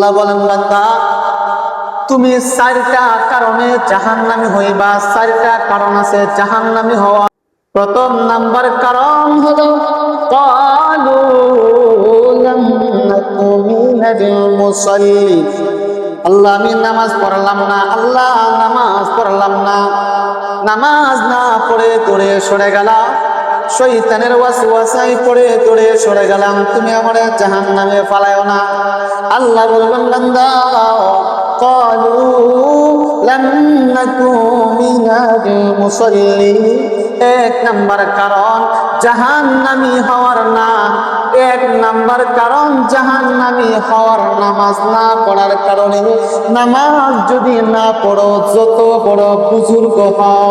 আল্লাহ বলেন বান্দা তুমি চারটা কারণে জাহান্নামী হইবা। চারটা কারণ আছে জাহান্নামী হওয়া। প্রথম নাম্বার কারণ হলো ক্বালু লাম নাকু মিনাল মুসাল্লিন। আল্লাহ আমি নামাজ পড়লাম না, আল্লাহ নামাজ পড়লাম না। নামাজ না পড়ে দূরে সরে গেলাম, শয়তানের ওয়াসওয়াসায় পড়ে দূরে সরে গেলাম, তুমি আমারে জাহান্নামে ফালায়ও না। আল্লাহ বলবেন বান্দা ক্বালু লাম নাকু মিনাল মুসাল্লিন। এক নাম্বার কারণ জাহান্নামী হওয়ার না, এক নাম্বার কারণ জাহান্নামী হওয়ার নামাজ না পড়ার কারণে। নামাজ যদি না পড়ো যত বড় বুজুর্গ হও,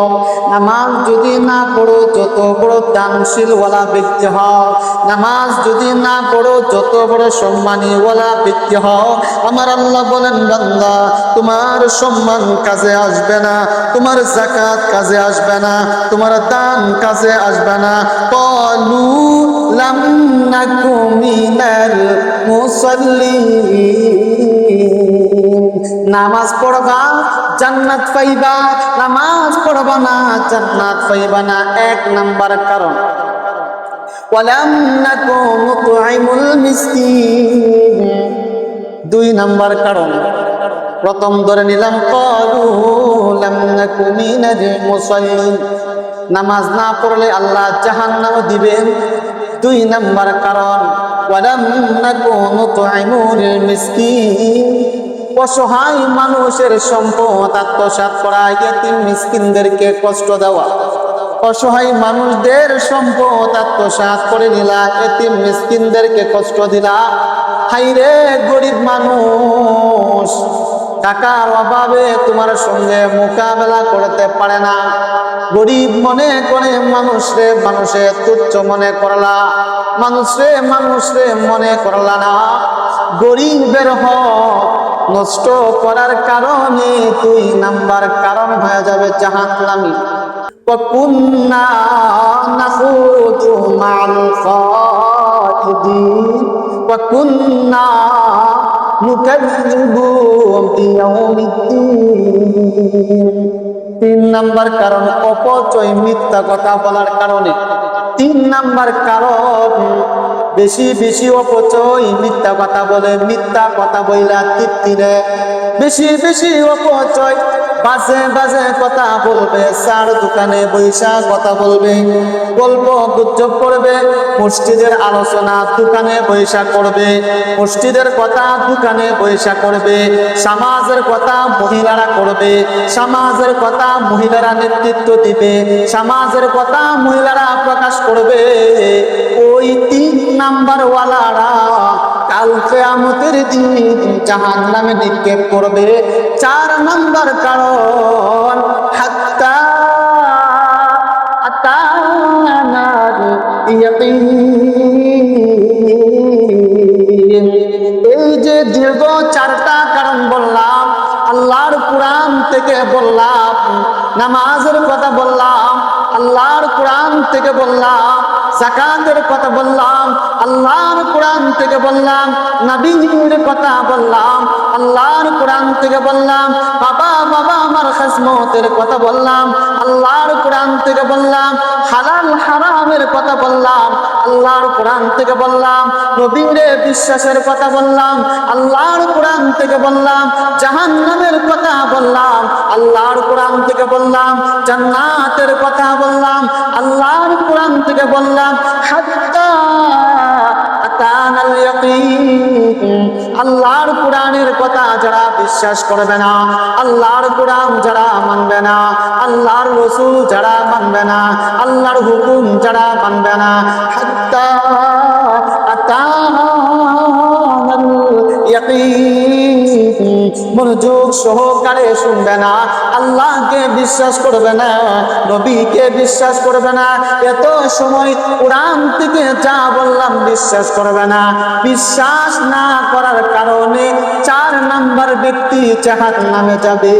নামাজ যদি না পড়ো যত বড় দানশীল ওয়ালা ব্যক্তি হও, নামাজ যদি না পড়ো যত বড় সম্মানী ওয়ালা ব্যক্তি হও, আমার আল্লাহ বলেন বান্দা তোমার সম্মান কাজে আসবে না, তোমার যাকাত কাজে আসবে না, তোমার দান কাজে আসবে না। ক্বালু লাম নাকু মিনাল মুসাল্লিন। নামাজ পড়বা জান্নাত পাইবা, নামাজ পড়বা না জান্নাত পাইবা না। এক নাম্বার কারণ। ওয়ালাম নাকু নুতঈমুল মিসকিন। দুই নাম্বার কারণ। প্রথম ধরে নিলাম ক্বালু লাম নাকু মিনাল মুসাল্লিন, নামাজ না পড়লে আল্লাহ জাহান্নাম দিবেন। দুই নাম্বার কারণ ওয়ালাম নাকু নুতঈমুল মিসকিন, অসহায় মানুষের সম্পদ আত্মসাৎ করা, ইতিম মিসকিনদেরকে কষ্ট দেওয়া। অসহায় মানুষদের সম্পদ আত্মসাৎ করে নিলা, ইতিম মিসকিনদেরকে কষ্ট দিলা। হাইরে গরিব মানুষ টাকার অভাবে তোমার সঙ্গে মোকাবেলা করতে পারে না, গরিব মনে করে মানুষরে মানুষে তুচ্ছ মনে করলা, মানুষরে মনে করলা না। গরিবের হক নষ্ট করার কারণে দুই নাম্বার কারণ হয়ে যাবে জাহান্নামী। وَكُنَّا نَخُوضُ مَعَ الْخَائِضِينَ وَكُنَّا نُكَذِّبُ بِيَوْمِ الدِّينِ। তিন নাম্বার কারণ অপচয়, মিথ্যা কথা বলার কারণে। তিন নাম্বার কারণ বেশি বেশি অপচয়, মিথ্যা কথা বলে, মিথ্যা কথা বইলা তৃপ্তি নেয়। বেশি বেশি অপচয়, বাজে বাজে কথা বলবে, চার দোকানে বৈশা কথা বলবে, গল্প গুজব করবে, মসজিদের আলোচনা দোকানে বৈশা করবে, মসজিদের কথা দোকানে বৈশা করবে, সমাজের কথা মহিলারা করবে, সমাজের কথা মহিলারা নেতৃত্ব দিবে, সমাজের কথা মহিলারা প্রকাশ করবে। ওই তিন নাম্বার ওয়ালারা কাল কিয়ামতের দিন জাহান্নামে নিক্ষেপ করবে। চার নাম্বার কারণ হাত্তা আতানার ইয়াকিন। এই যে দীর্ঘ চারটা কারণ বললাম, আল্লাহর কোরআন থেকে বললাম, নামাজের কথা বললাম, আল্লাহর কোরআন থেকে বললাম, যাকাতের কথা বললাম, আল্লাহর কোরআন থেকে বললাম, নবীর কথা বললাম, আল্লাহর কোরআন থেকে বললাম, বাবা আমার খিজমতের কথা বললাম, আল্লাহর কোরআন থেকে বললাম, হালাল হারামের কথা বললাম, আল্লাহর কোরআন থেকে বললাম, নবীর বিশ্বাসের কথা বললাম, আল্লাহর কোরআন থেকে বললাম, জাহান্নামের কথা বললাম, আল্লাহর কোরআন থেকে বললাম, জান্নাতের কথা বললাম, আল্লাহর কোরআন থেকে বললাম, হাত্তা আতানাল ইয়াকিন। আল্লাহর কোরআনের কথা যারা বিশ্বাস করবে না, আল্লাহর কোরআন যারা মানবে না, আল্লাহর রাসূল যারা মানবে না, আল্লাহর হুকুম যারা মানবে না, হাত্তা আতানাল ইয়াকিন, মনোযোগ সহকারে শুনবে না, আল্লাহকে বিশ্বাস করবে না, নবীকে বিশ্বাস করবে না, এত সময় কোরআন থেকে যা বললাম বিশ্বাস করবে না। বিশ্বাস না করার কারণে চার নাম্বার ব্যক্তি জাহান্নামে যাবে।